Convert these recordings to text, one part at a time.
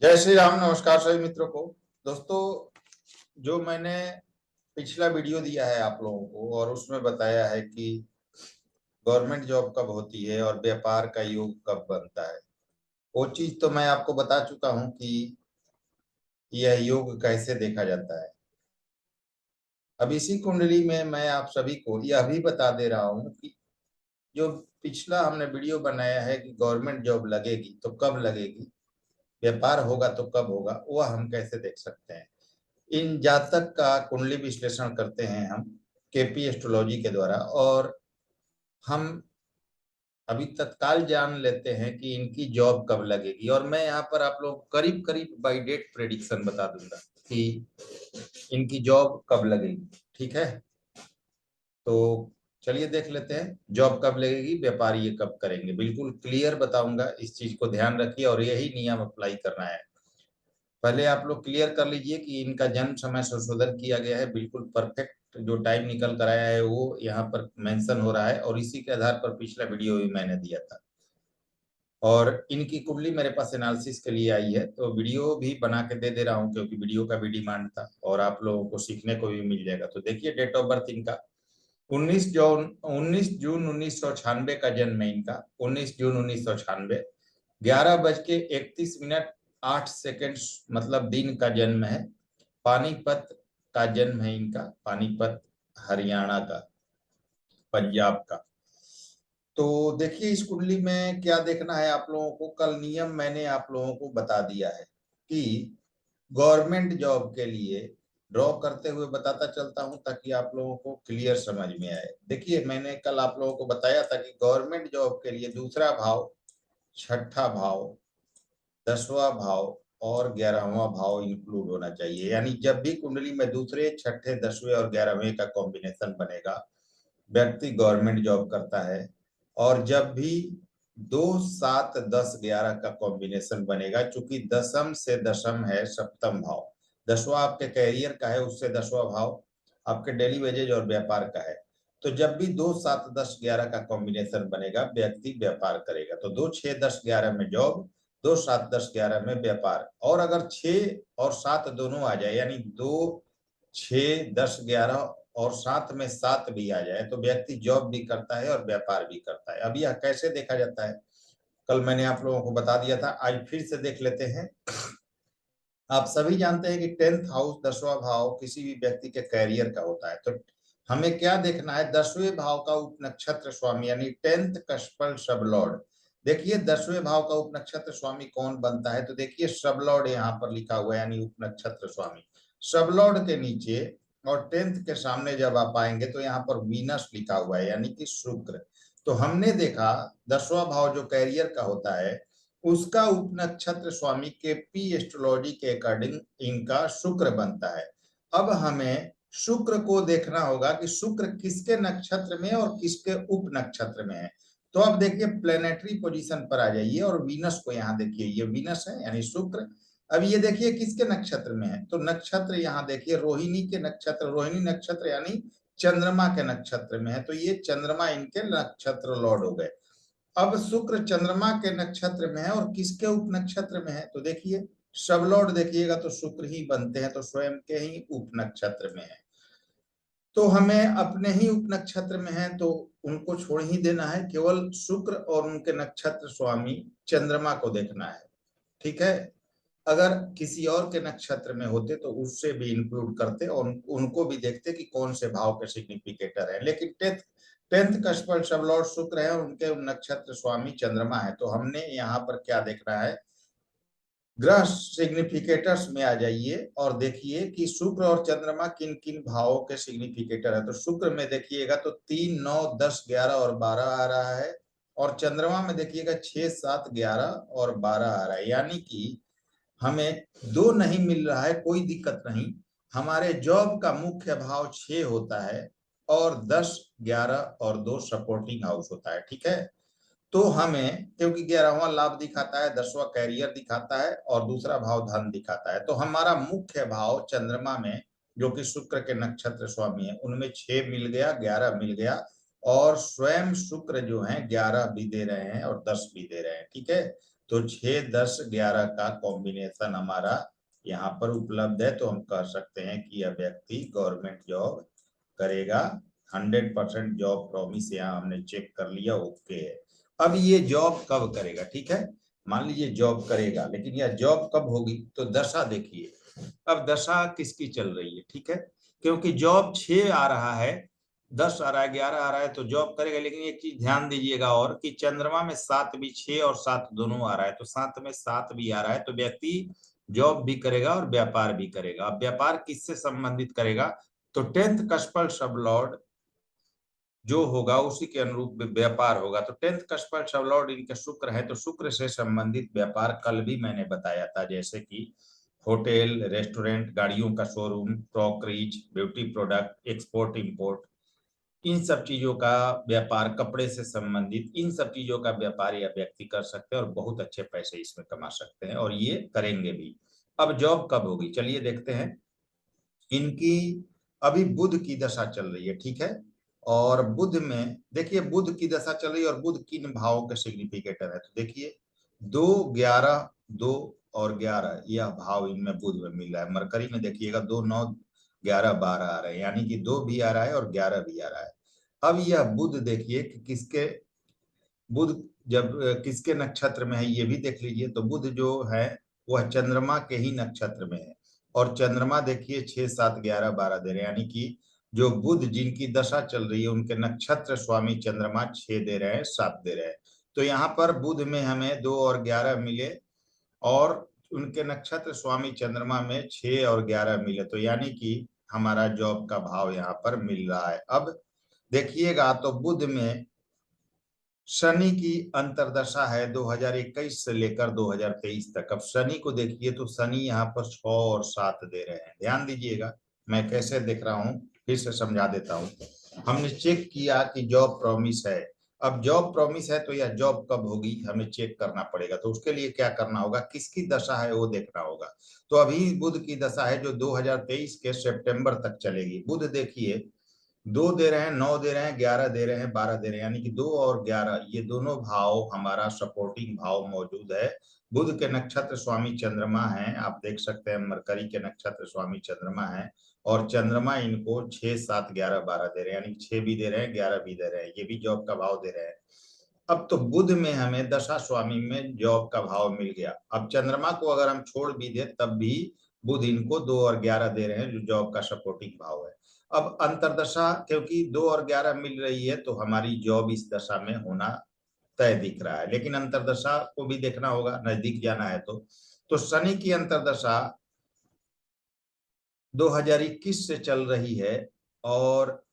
जय श्री राम। नमस्कार सभी मित्रों को। दोस्तों, जो मैंने पिछला वीडियो दिया है आप लोगों को और उसमें बताया है कि गवर्नमेंट जॉब कब होती है और व्यापार का योग कब बनता है, वो चीज तो मैं आपको बता चुका हूं कि यह योग कैसे देखा जाता है। अब इसी कुंडली में मैं आप सभी को यह भी बता दे रहा हूं कि जो पिछला हमने वीडियो बनाया है कि गवर्नमेंट जॉब लगेगी तो कब लगेगी, व्यापार होगा तो कब होगा, वह हम कैसे देख सकते हैं। इन जातक का कुंडली विश्लेषण करते हैं हम केपी एस्ट्रोलॉजी के द्वारा, और हम अभी तत्काल जान लेते हैं कि इनकी जॉब कब लगेगी। और मैं यहाँ पर आप लोग करीब करीब बाई डेट प्रेडिक्शन बता दूंगा कि इनकी जॉब कब लगेगी। ठीक है, तो चलिए देख लेते हैं जॉब कब लगेगी, व्यापार ये कब करेंगे। बिल्कुल क्लियर बताऊंगा, इस चीज को ध्यान रखिए और यही नियम अप्लाई करना है। पहले आप लोग क्लियर कर लीजिए कि इनका जन्म समय संशोधन किया गया है, बिल्कुल परफेक्ट जो टाइम निकल कर आया है वो यहाँ पर मेंशन हो रहा है, और इसी के आधार पर पिछला वीडियो भी मैंने दिया था। और इनकी कुंडली मेरे पास एनालिसिस के लिए आई है, तो वीडियो भी बना के दे दे रहा हूँ क्योंकि वीडियो का भी डिमांड था और आप लोगों को सीखने को भी मिल जाएगा। तो देखिए, डेट ऑफ बर्थ इनका 19 जून 1996 का जन्म है इनका। 19 जून 1996, 11:31 मतलब दिन का जन्म है। पानीपत का जन्म है इनका, पानीपत हरियाणा का, पंजाब का। तो देखिए, इस कुंडली में क्या देखना है आप लोगों को। कल नियम मैंने आप लोगों को बता दिया है कि गवर्नमेंट जॉब के लिए ड्रॉ करते हुए बताता चलता हूं ताकि आप लोगों को क्लियर समझ में आए। देखिए, मैंने कल आप लोगों को बताया था कि गवर्नमेंट जॉब के लिए दूसरा भाव, छठा भाव, 10वां भाव और 11वां भाव इंक्लूड होना चाहिए। यानी जब भी कुंडली में दूसरे, छठे, 10वें और 11वें का कॉम्बिनेशन बनेगा, व्यक्ति गवर्नमेंट जॉब करता है। और जब भी 2, 7, 10, 11 का कॉम्बिनेशन बनेगा, चूंकि दशम से दशम है सप्तम भाव, 10वां आपके कैरियर का है, उससे 10वां भाव आपके डेली वेजेज और व्यापार का है। तो जब भी 2, 7, 10, 11 का कॉम्बिनेशन बनेगा, व्यक्ति व्यापार करेगा। तो 2, 6, 10, 11 में जॉब, 2, 7, 10, 11 में व्यापार। और अगर 6 और 7 दोनों आ जाए, यानी 2, 6, 10, 11 और साथ में 7 भी आ जाए, तो व्यक्ति जॉब भी करता है और व्यापार भी करता है। अब यह कैसे देखा जाता है, कल मैंने आप लोगों को बता दिया था, आज फिर से देख लेते हैं। आप सभी जानते हैं कि 10th हाउस, 10वां भाव किसी भी व्यक्ति के कैरियर का होता है। तो हमें क्या देखना है, 10वें भाव का उप नक्षत्र स्वामी यानी 10th कष्पल सबलॉर्ड। देखिए, 10वें भाव का उप नक्षत्र स्वामी कौन बनता है, तो देखिए सबलॉर्ड यहाँ पर लिखा हुआ है, यानी उप नक्षत्र स्वामी। सबलॉर्ड के नीचे और 10th के सामने जब आप आएंगे तो यहाँ पर वीनस लिखा हुआ है, यानी कि शुक्र। तो हमने देखा 10वां भाव जो कैरियर का होता है, उसका उप नक्षत्र स्वामी के पी एस्ट्रोलॉजी के अकॉर्डिंग इनका शुक्र बनता है। अब हमें शुक्र को देखना होगा कि शुक्र किसके नक्षत्र में और किसके उप नक्षत्र में है। तो अब देखिए, प्लेनेटरी पोजीशन पर आ जाइए और वीनस को यहाँ देखिए, ये वीनस है यानी शुक्र। अब ये देखिए किसके नक्षत्र में है, तो नक्षत्र यहाँ देखिए रोहिणी के नक्षत्र, रोहिणी नक्षत्र यानी चंद्रमा के नक्षत्र में है। तो ये चंद्रमा इनके नक्षत्र लॉर्ड हो गए। अब शुक्र चंद्रमा के नक्षत्र में है और किसके उप नक्षत्र में है, तो देखिए सब लॉर्ड देखिएगा तो शुक्र ही बनते हैं, तो स्वयं के ही उप नक्षत्र में है। तो हमें अपने ही उप नक्षत्र में है तो उनको छोड़ ही देना है, केवल शुक्र और उनके नक्षत्र स्वामी चंद्रमा को देखना है। ठीक है, अगर किसी और के नक्षत्र में होते तो उससे भी इंक्लूड करते और उनको भी देखते कि कौन से भाव के सिग्निफिकेटर है। लेकिन टेंथ कष्पल सब लॉर्ड शुक्र है और उनके नक्षत्र स्वामी चंद्रमा है। तो हमने यहाँ पर क्या देखना है, ग्रह सिग्निफिकेटर्स में आ जाइए और देखिए कि शुक्र और चंद्रमा किन किन भावों के सिग्निफिकेटर है। तो शुक्र में देखिएगा तो 3, 9, 10, 11 और 12 आ रहा है, और चंद्रमा में देखिएगा 6, 7, 11 और 12 आ रहा है। यानी कि हमें 2 नहीं मिल रहा है, कोई दिक्कत नहीं। हमारे जॉब का मुख्य भाव 6 होता है और 10, 11 और 2 सपोर्टिंग हाउस होता है। ठीक है, तो हमें क्योंकि 11वां लाभ दिखाता है, 10वां कैरियर दिखाता है और दूसरा भाव धन दिखाता है, तो हमारा मुख्य भाव चंद्रमा में जो कि शुक्र के नक्षत्र स्वामी है, उनमें 6 मिल गया, 11 मिल गया, और स्वयं शुक्र जो है 11 भी दे रहे हैं और 10 भी दे रहे हैं। ठीक है, तो 6, 10, 11 का कॉम्बिनेशन हमारा यहाँ पर उपलब्ध है, तो हम कह सकते हैं कि यह व्यक्ति गवर्नमेंट जॉब करेगा। 100% जॉब प्रॉमिस यहाँ हमने चेक कर लिया, ओके है। अब ये जॉब कब करेगा, ठीक है, मान लीजिए जॉब करेगा, लेकिन यह जॉब कब होगी, तो दशा देखिए, अब दशा किसकी चल रही है, ठीक है, क्योंकि जॉब 6 आ रहा है, 10 आ रहा है, 11 आ रहा है, तो जॉब करेगा। लेकिन एक चीज ध्यान दीजिएगा और कि चंद्रमा में 7 भी, 6 और 7 दोनों आ रहा है, तो 7 में 7 भी आ रहा है, तो व्यक्ति जॉब भी करेगा और व्यापार भी करेगा। अब व्यापार किससे संबंधित करेगा, तो 10th कस्पल सबलॉर्ड जो होगा उसी के अनुरूप व्यापार होगा। तो 10th कस्पल सबलॉर्ड इनके शुक्र है, तो शुक्र से संबंधित व्यापार कल भी मैंने बताया था, जैसे कि होटल, रेस्टोरेंट, गाड़ियों का showroom, crockeries, beauty product, export import, इन सब चीजों का व्यापार, कपड़े से संबंधित इन सब चीजों का व्यापार यह व्यक्ति कर सकते हैं और बहुत अच्छे पैसे इसमें कमा सकते हैं, और ये करेंगे भी। अब जॉब कब होगी, चलिए देखते हैं। इनकी अभी बुध की दशा चल रही है, ठीक है, और बुध में देखिए, बुध की दशा चल रही है, और बुध किन भावों के सिग्निफिकेटर है, तो देखिए 2, 11, 2 और 11 यह भाव इनमें बुध में मिल रहा है। मरकरी में देखिएगा 2, 9, 11, 12 आ रहे हैं, यानी कि 2 भी आ रहा है और 11 भी आ रहा है। अब यह बुध देखिए कि किसके, बुध जब किसके नक्षत्र में है ये भी देख लीजिए, तो बुध जो है वह चंद्रमा के ही नक्षत्र में है, और चंद्रमा देखिए 6, 7, 11, 12 दे रहे हैं, यानी कि जो बुध जिनकी दशा चल रही है उनके नक्षत्र स्वामी चंद्रमा 6 दे रहे हैं, 7 दे रहे हैं। तो यहाँ पर बुध में हमें 2 और 11 मिले, और उनके नक्षत्र स्वामी चंद्रमा में 6 और 11 मिले, तो यानी कि हमारा जॉब का भाव यहाँ पर मिल रहा है। अब देखिएगा तो बुध में शनि की अंतरदशा है 2021 से लेकर 2023 तक। अब शनि को देखिए तो शनि यहाँ पर 6 और 7 दे रहे हैं। ध्यान दीजिएगा मैं कैसे देख रहा हूं, फिर से समझा देता हूं। हमने चेक किया कि जॉब प्रॉमिस है। अब जॉब प्रॉमिस है तो यह जॉब कब होगी हमें चेक करना पड़ेगा, तो उसके लिए क्या करना होगा, किसकी दशा है वो देखना होगा। तो अभी बुध की दशा है जो 2023 के सितंबर तक चलेगी। बुध देखिए 2 दे रहे हैं, 9 दे रहे हैं, 11 दे रहे हैं, 12 दे रहे हैं, यानी कि 2 और 11 ये दोनों भाव हमारा सपोर्टिंग भाव मौजूद है। बुध के नक्षत्र स्वामी चंद्रमा है, आप देख सकते हैं मरकरी के नक्षत्र स्वामी चंद्रमा है, और चंद्रमा इनको 6, 7, 11, 12 दे रहे हैं, यानी 6 भी दे रहे हैं, 11 भी दे रहे हैं, ये भी जॉब का भाव दे रहे हैं। अब तो बुध में हमें दशा स्वामी में जॉब का भाव मिल गया। अब चंद्रमा को अगर हम छोड़ भी दे तब भी बुध इनको 2 और 11 दे रहे हैं, जो जॉब का सपोर्टिंग भाव है। अब अंतरदशा क्योंकि 2 और 11 मिल रही है तो हमारी जॉब इस दशा में होना तय दिख रहा है, लेकिन अंतरदशा को भी देखना होगा, नजदीक जाना है तो शनि की अंतरदशा 2021 से चल रही है, और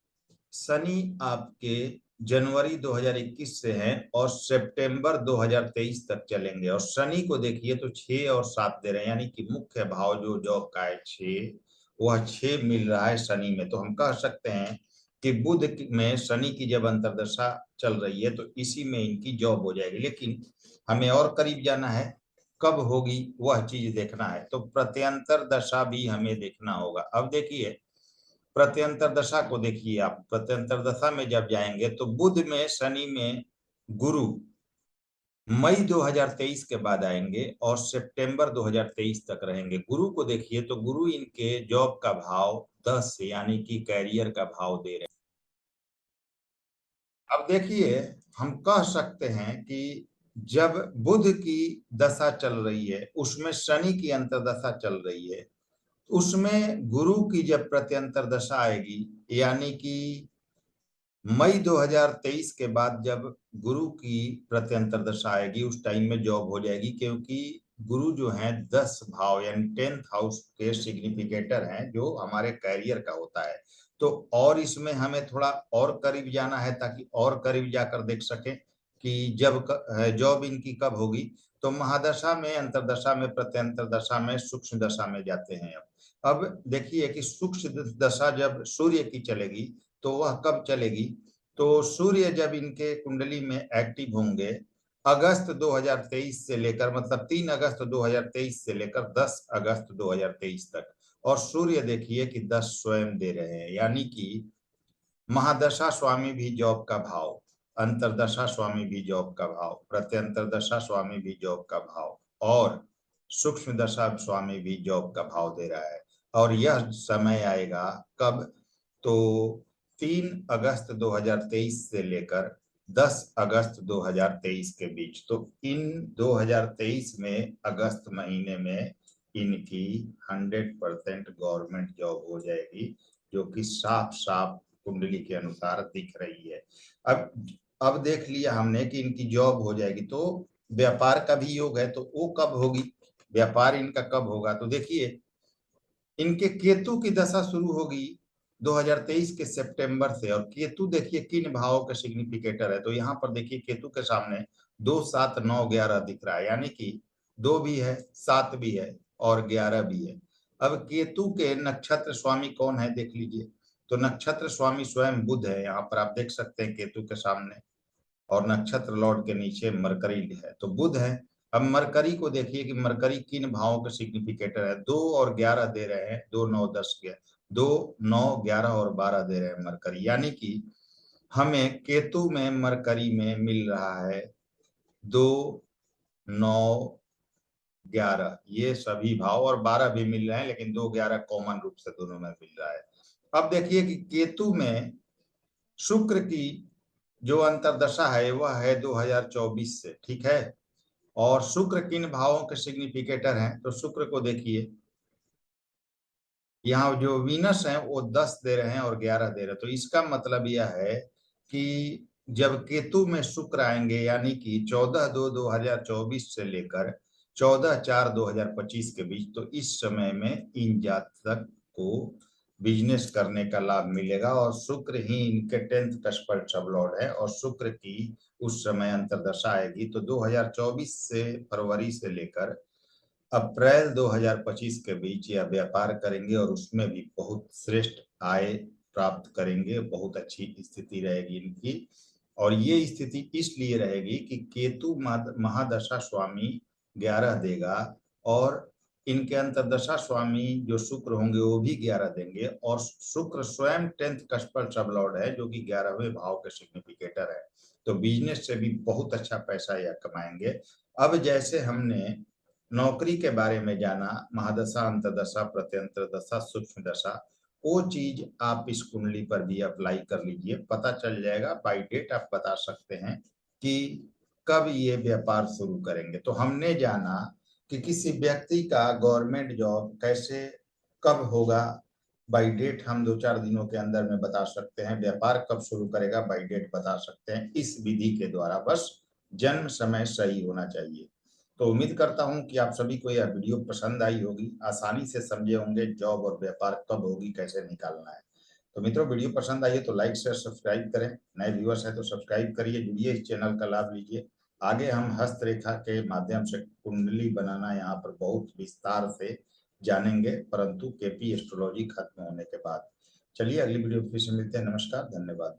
शनि आपके जनवरी 2021 से हैं और सितंबर 2023 तक चलेंगे। और शनि को देखिए तो 6 और 7 दे रहे हैं, यानी कि मुख्य भाव जो जॉब का है 6, वह 6 मिल रहा है शनि में। तो हम कह सकते हैं कि बुध में शनि की जब अंतरदशा चल रही है तो इसी में इनकी जॉब हो जाएगी, लेकिन हमें और करीब जाना है, कब होगी वह चीज देखना है, तो प्रत्यंतर दशा भी हमें देखना होगा। अब देखिए प्रत्यंतर दशा को देखिए, आप प्रत्यंतर दशा में जब जाएंगे तो बुध में, शनि में गुरु मई 2023 के बाद आएंगे और सितंबर 2023 तक रहेंगे। गुरु को देखिए तो गुरु इनके जॉब का भाव 10 यानी कि कैरियर का भाव दे रहे हैं। अब देखिए हम कह सकते हैं कि जब बुध की दशा चल रही है उसमें शनि की अंतर्दशा चल रही है, उसमें गुरु की जब प्रत्यंतर दशा आएगी, यानी कि मई 2023 के बाद जब गुरु की प्रत्यंतर दशा आएगी उस टाइम में जॉब हो जाएगी, क्योंकि गुरु जो है 10 भाव यानी 10th हाउस के सिग्निफिकेटर हैं जो हमारे कैरियर का होता है। तो और इसमें हमें थोड़ा और करीब जाना है ताकि और करीब जाकर देख सकें कि जब जॉब इनकी कब होगी। तो महादशा में, अंतरदशा में, प्रत्यंतर दशा में, सूक्ष्म दशा में जाते हैं। अब देखिए कि सूक्ष्म दशा जब सूर्य की चलेगी तो वह कब चलेगी, तो सूर्य जब इनके कुंडली में एक्टिव होंगे अगस्त 2023 से लेकर, मतलब 3 अगस्त 2023 से लेकर 10 अगस्त 2023 तक। और सूर्य देखिए कि 10 स्वयं दे रहे हैं, यानी कि महादशा स्वामी भी जॉब का भाव अंतरदशा स्वामी भी जॉब का भाव, प्रत्यंतरदशा स्वामी भी जॉब का भाव और सूक्ष्म दशा स्वामी भी जॉब का भाव दे रहा है। और यह समय आएगा कब? तो 3 अगस्त 2023 से लेकर 10 अगस्त 2023 के बीच। तो इन 2023 में अगस्त महीने में इनकी 100% गवर्नमेंट जॉब हो जाएगी, जो कि साफ साफ कुंडली के अनुसार दिख रही है। अब देख लिया हमने कि इनकी जॉब हो जाएगी, तो व्यापार का भी योग है, तो वो कब होगी, व्यापार इनका कब होगा? तो देखिए इनके केतु की दशा शुरू होगी 2023 के सितंबर से। और केतु देखिए किन भावों का सिग्निफिकेटर है, तो यहाँ पर देखिए केतु के सामने 2, 7, 9, 11 दिख रहा है, यानी कि 2 भी है, 7 भी है और 11 भी है। अब केतु के नक्षत्र स्वामी कौन है देख लीजिए, तो नक्षत्र स्वामी स्वयं बुध है, यहाँ पर आप देख सकते हैं केतु के सामने, और नक्षत्र लॉर्ड के नीचे मरकरी है, तो बुध है। अब मरकरी को देखिए कि मरकरी किन भावों के सिग्निफिकेटर है, 2 और 11 दे रहे हैं, 2, 9, 10 के 2, 9, 11 और 12 दे रहे हैं मरकरी, यानी कि हमें केतु में मरकरी में मिल रहा है 2, 9, 11 ये सभी भाव, और 12 भी मिल रहे हैं, लेकिन 2, 11 कॉमन रूप से दोनों में मिल रहा है। अब देखिए कि केतु में शुक्र की जो अंतरदशा है वह है 2024 से, ठीक है। और शुक्र किन भावों के सिग्निफिकेटर हैं, तो शुक्र को देखिए यहाँ जो वीनस है वो 10 दे रहे हैं और 11 दे रहे हैं, तो इसका मतलब यह है कि जब केतु में शुक्र आएंगे, यानी कि 14/2/2024 से लेकर 14/4/2025 के बीच, तो इस समय में इन जातक को बिजनेस करने का लाभ मिलेगा। और शुक्र ही इनके 10th कस्पर सबलॉर्ड है, और शुक्र की उस समय अंतरदशा आएगी, तो 2024 से फरवरी से लेकर अप्रैल 2025 के बीच यह व्यापार करेंगे, और उसमें भी बहुत श्रेष्ठ आय प्राप्त करेंगे, बहुत अच्छी स्थिति रहेगी इनकी। और ये स्थिति इसलिए रहेगी कि केतु महादशा स्वामी 11 देगा, और इनके अंतरदशा स्वामी जो शुक्र होंगे वो भी 11 देंगे, और शुक्र स्वयं 10th कस्पर सबलॉर्ड है, जो कि 11वें भाव के सिग्निफिकेटर है, तो बिजनेस से भी बहुत अच्छा पैसा यह कमाएंगे। अब जैसे हमने नौकरी के बारे में जाना, महादशा, अंतरदशा, प्रत्यंतर दशा, सूक्ष्म दशा, वो चीज आप इस कुंडली पर भी अप्लाई कर लीजिए, पता चल जाएगा। बाय डेट आप बता सकते हैं कि कब ये व्यापार शुरू करेंगे। तो हमने जाना कि किसी व्यक्ति का गवर्नमेंट जॉब कैसे कब होगा, बाय डेट हम 2-4 दिनों के अंदर में बता सकते हैं। व्यापार कब शुरू करेगा बाय डेट बता सकते हैं, इस विधि के द्वारा। बस जन्म समय सही होना चाहिए। तो उम्मीद करता हूं कि आप सभी को यह वीडियो पसंद आई होगी, आसानी से समझे होंगे जॉब और व्यापार कब होगी, कैसे निकालना है। तो मित्रों, वीडियो पसंद आई है तो लाइक शेयर सब्सक्राइब करें, नए व्यूअर्स हैं तो सब्सक्राइब करिए, जुड़िए, इस चैनल का लाभ लीजिए। आगे हम हस्तरेखा के माध्यम से कुंडली बनाना यहाँ पर बहुत विस्तार से जानेंगे, परंतु केपी एस्ट्रोलॉजी खत्म होने के बाद। चलिए अगली वीडियो फिर से मिलते हैं। नमस्कार, धन्यवाद।